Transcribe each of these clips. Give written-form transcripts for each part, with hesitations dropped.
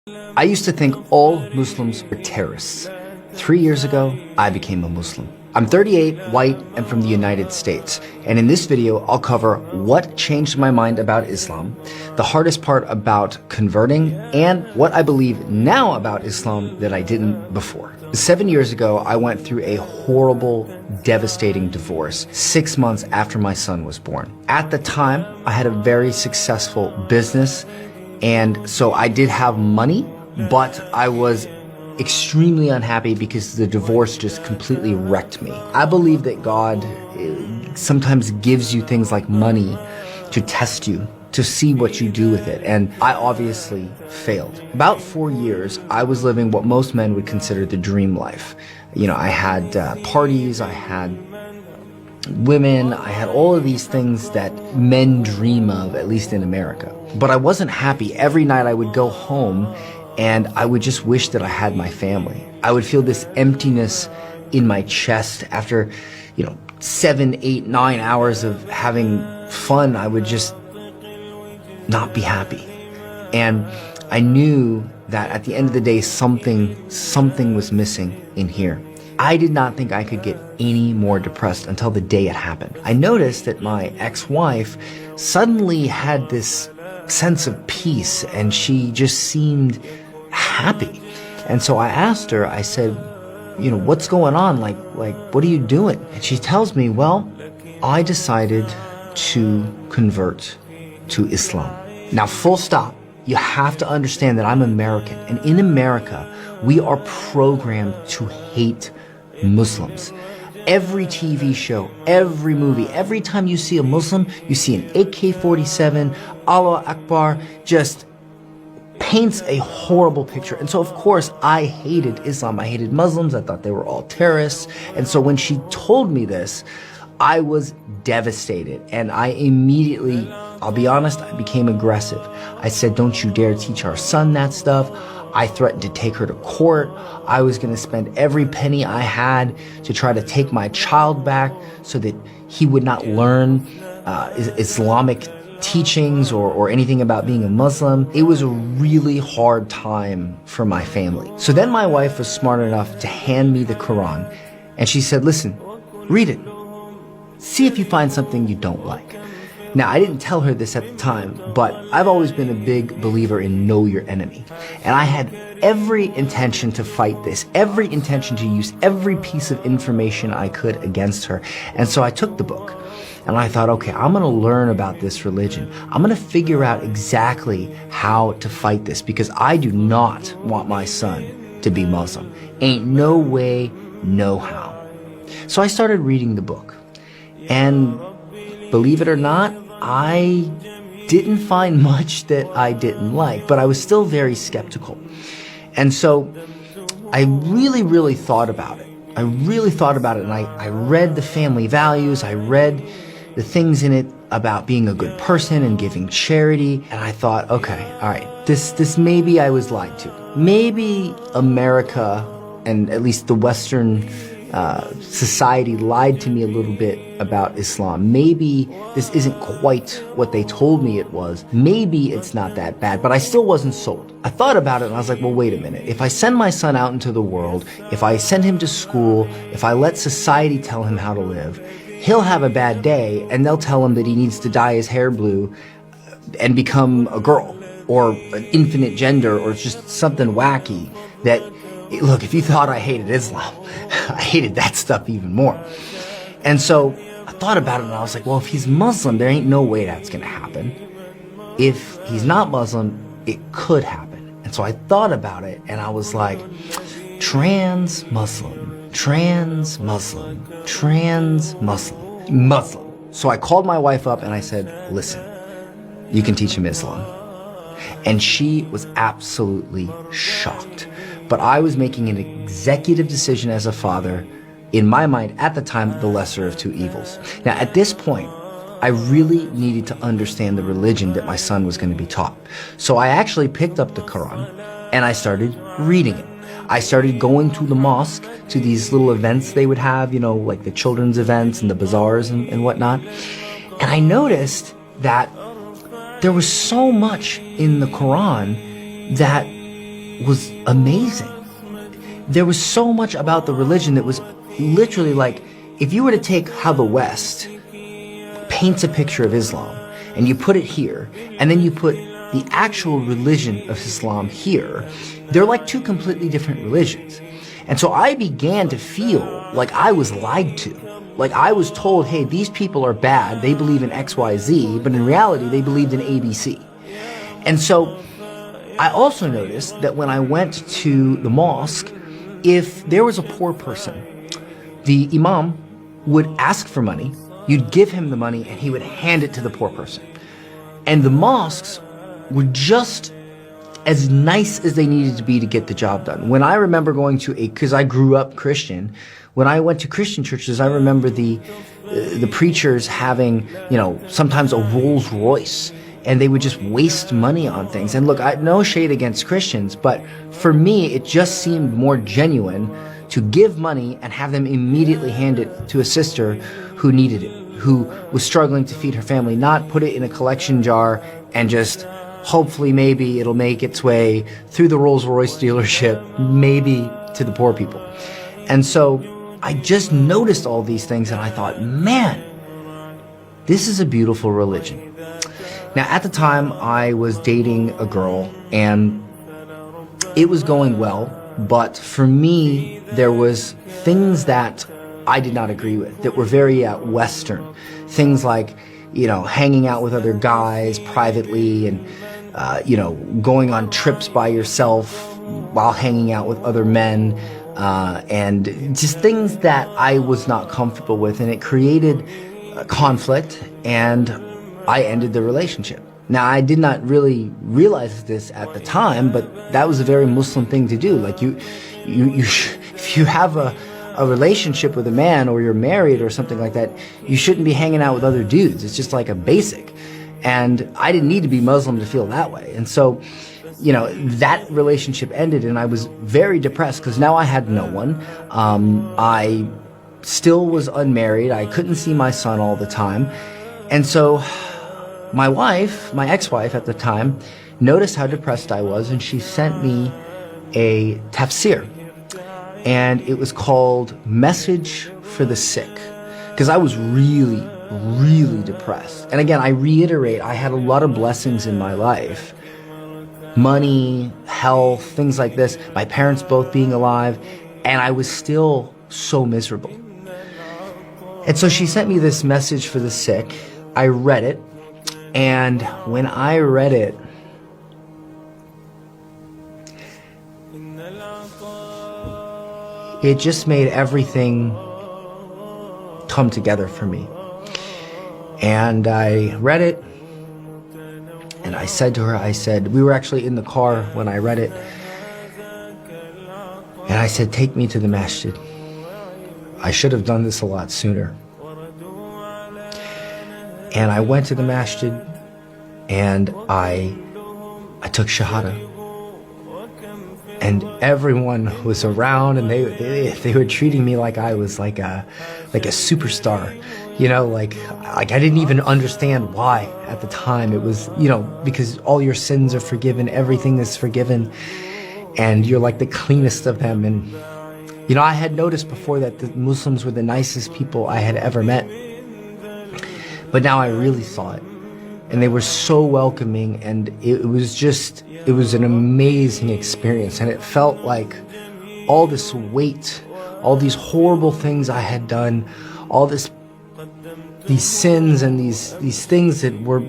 I used to think all Muslims were terrorists. 3 years ago, I became a Muslim. I'm 38, white, and from the United States. And in this video, I'll cover what changed my mind about Islam, the hardest part about converting, and what I believe now about Islam that I didn't before. 7 years ago, I went through a horrible, devastating divorce 6 months after my son was born. At the time, I had a very successful business, and so I did have money, but I was extremely unhappy because the divorce just completely wrecked me. I believe that God sometimes gives you things like money to test you, to see what you do with it, and I obviously failed. About 4 years, I was living what most men would consider the dream life. You know, I had parties, I had women, I had all of these things that men dream of, at least in America. But I wasn't happy. Every night I would go home and I would just wish that I had my family. I would feel this emptiness in my chest after, 7, 8, 9 hours of having fun. I would just not be happy. And I knew that at the end of the day, something was missing in here. I did not think I could get any more depressed until the day it happened. I noticed that my ex-wife suddenly had this sense of peace and she just seemed happy. And so I asked her, I said, what's going on? Like, what are you doing? And she tells me, well, I decided to convert to Islam. Now, full stop. You have to understand that I'm American. And in America, we are programmed to hate Muslims. Every TV show, every movie, every time you see a Muslim, you see an AK-47, Allah Akbar, just paints a horrible picture. And so, of course, I hated Islam. I hated Muslims. I thought they were all terrorists. And so when she told me this, I was devastated. And I immediately, I'll be honest, I became aggressive. I said, don't you dare teach our son that stuff. I threatened to take her to court. I was going to spend every penny I had to try to take my child back so that he would not learn Islamic teachings or anything about being a Muslim. It was a really hard time for my family. So then my wife was smart enough to hand me the Quran, and she said, listen, read it. See if you find something you don't like. Now, I didn't tell her this at the time, but I've always been a big believer in know your enemy. And I had every intention to fight this, every intention to use every piece of information I could against her. And so I took the book and I thought, okay, I'm going to learn about this religion. I'm going to figure out exactly how to fight this because I do not want my son to be Muslim. Ain't no way, no how. So I started reading the book. And believe it or not, I didn't find much that I didn't like, but I was still very skeptical. And so I really thought about it. I really thought about it, and I read the family values. I read the things in it about being a good person and giving charity. And I thought, okay, all right, this maybe I was lied to. Maybe America, and at least the Western society, lied to me a little bit about Islam. Maybe this isn't quite what they told me it was. Maybe it's not that bad, but I still wasn't sold. I thought about it and I was like, well, wait a minute. If I send my son out into the world, if I send him to school, if I let society tell him how to live, he'll have a bad day and they'll tell him that he needs to dye his hair blue and become a girl or an infinite gender or just something wacky that, look, if you thought I hated Islam, I hated that stuff even more. And so I thought about it and I was like, well, if he's Muslim, there ain't no way that's going to happen. If he's not Muslim, it could happen. And so I thought about it and I was like, trans-Muslim, trans-Muslim, trans-Muslim, Muslim. So I called my wife up and I said, listen, you can teach him Islam. And she was absolutely shocked. But I was making an executive decision as a father, in my mind at the time, the lesser of two evils. Now at this point, I really needed to understand the religion that my son was going to be taught. So I actually picked up the Quran and I started reading it. I started going to the mosque, to these little events they would have, like the children's events and the bazaars and whatnot. And I noticed that there was so much in the Quran that was amazing. There was so much about the religion that was literally like, if you were to take how the West paints a picture of Islam and you put it here, and then you put the actual religion of Islam here, they're like two completely different religions. And so I began to feel like I was lied to. Like I was told, hey, these people are bad, they believe in X, Y, Z, but in reality they believed in ABC. And so I also noticed that when I went to the mosque, if there was a poor person, the imam would ask for money, you'd give him the money, and he would hand it to the poor person. And the mosques were just as nice as they needed to be to get the job done. When I remember going to because I grew up Christian, when I went to Christian churches, I remember the preachers having, sometimes a Rolls Royce, and they would just waste money on things. And look, no shade against Christians, but for me, it just seemed more genuine to give money and have them immediately hand it to a sister who needed it, who was struggling to feed her family, not put it in a collection jar and just hopefully maybe it'll make its way through the Rolls-Royce dealership, maybe to the poor people. And so I just noticed all these things and I thought, man, this is a beautiful religion. Now, at the time, I was dating a girl, and it was going well, but for me, there was things that I did not agree with, that were very Western. Things like, hanging out with other guys privately and, going on trips by yourself while hanging out with other men, and just things that I was not comfortable with, and it created conflict, and I ended the relationship. Now, I did not really realize this at the time, but that was a very Muslim thing to do. Like if you have a relationship with a man, or you're married or something like that, you shouldn't be hanging out with other dudes. It's just like a basic. And I didn't need to be Muslim to feel that way. And so, that relationship ended, and I was very depressed because now I had no one. I still was unmarried. I couldn't see my son all the time. And so my wife, my ex-wife at the time, noticed how depressed I was, and she sent me a tafsir. And it was called Message for the Sick, because I was really, really depressed. And again, I reiterate, I had a lot of blessings in my life. Money, health, things like this, my parents both being alive, and I was still so miserable. And so she sent me this Message for the Sick. I read it, and when I read it, it just made everything come together for me. And I read it, and I said to her, we were actually in the car when I read it, and I said, take me to the masjid. I should have done this a lot sooner. And I went to the masjid, and I took Shahada. And everyone was around, and they were treating me like I was like a superstar, like I didn't even understand why at the time. It was, because all your sins are forgiven, everything is forgiven, and you're like the cleanest of them. And I had noticed before that the Muslims were the nicest people I had ever met, but now I really saw it. And they were so welcoming, and it was an amazing experience. And it felt like all this weight, all these horrible things I had done, all these sins and these things that were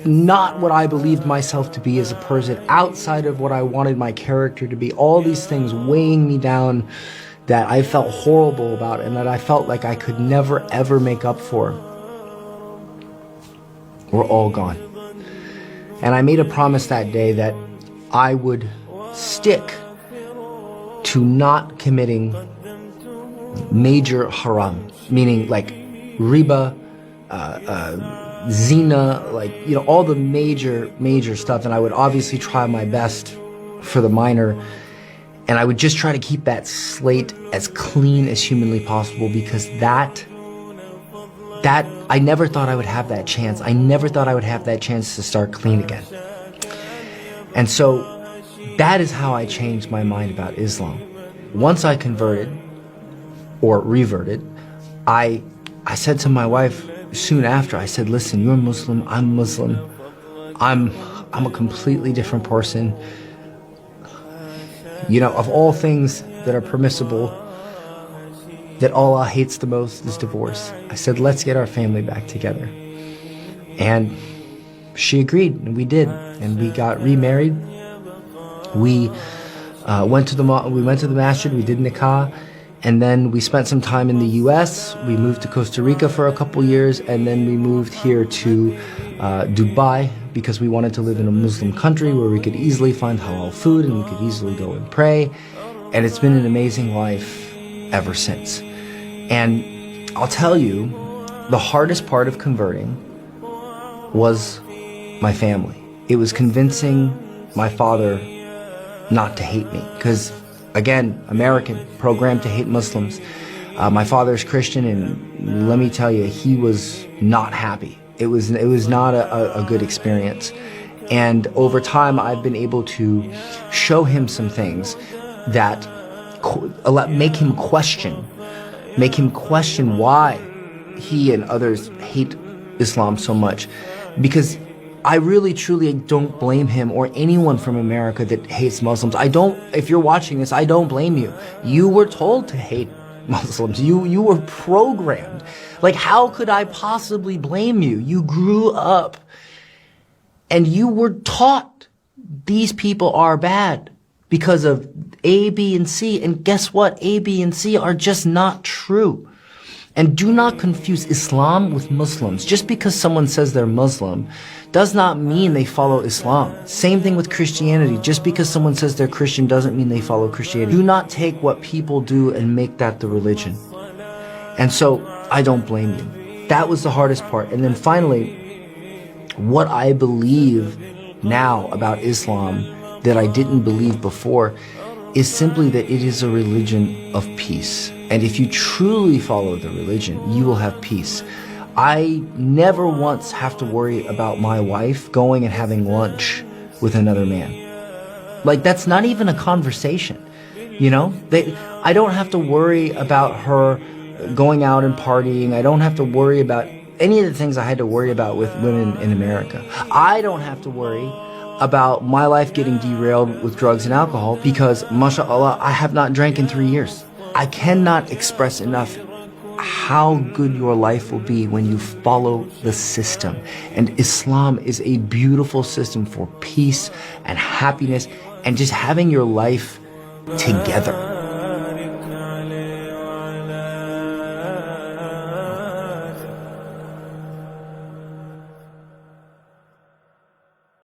not what I believed myself to be as a person, outside of what I wanted my character to be, all these things weighing me down that I felt horrible about and that I felt like I could never ever make up for, were all gone. And I made a promise that day that I would stick to not committing major haram, meaning like riba, zina, all the major stuff. And I would obviously try my best for the minor. And I would just try to keep that slate as clean as humanly possible, because that I never thought I would have that chance. I never thought I would have that chance to start clean again. And so that is how I changed my mind about Islam. Once I converted, or reverted, I said to my wife soon after, I said, listen, you're Muslim, I'm Muslim. I'm a completely different person. You know, of all things that are permissible, that Allah hates the most is divorce. I said, let's get our family back together. And she agreed, and we did. And we got remarried. We went to the masjid, we did nikah, and then we spent some time in the US. We moved to Costa Rica for a couple years, and then we moved here to Dubai because we wanted to live in a Muslim country where we could easily find halal food and we could easily go and pray. And it's been an amazing life ever since. And I'll tell you, the hardest part of converting was my family. It was convincing my father not to hate me, because again, American, programmed to hate Muslims. My father is Christian, and let me tell you, he was not happy. It was not a good experience. And over time, I've been able to show him some things that make him question why he and others hate Islam so much. Because I really, truly don't blame him or anyone from America that hates Muslims. If you're watching this, I don't blame you. You were told to hate Muslims. You were programmed. Like, how could I possibly blame you? You grew up and you were taught these people are bad because of A, B, and C. And guess what? A, B, and C are just not true. And do not confuse Islam with Muslims. Just because someone says they're Muslim does not mean they follow Islam. Same thing with Christianity. Just because someone says they're Christian doesn't mean they follow Christianity. Do not take what people do and make that the religion. And so, I don't blame you. That was the hardest part. And then finally, what I believe now about Islam that I didn't believe before is simply that it is a religion of peace. And if you truly follow the religion, you will have peace. I never once have to worry about my wife going and having lunch with another man. Like, that's not even a conversation, you know? I don't have to worry about her going out and partying. I don't have to worry about any of the things I had to worry about with women in America. I don't have to worry about my life getting derailed with drugs and alcohol because, mashallah, I have not drank in 3 years. I cannot express enough how good your life will be when you follow the system. And Islam is a beautiful system for peace and happiness and just having your life together.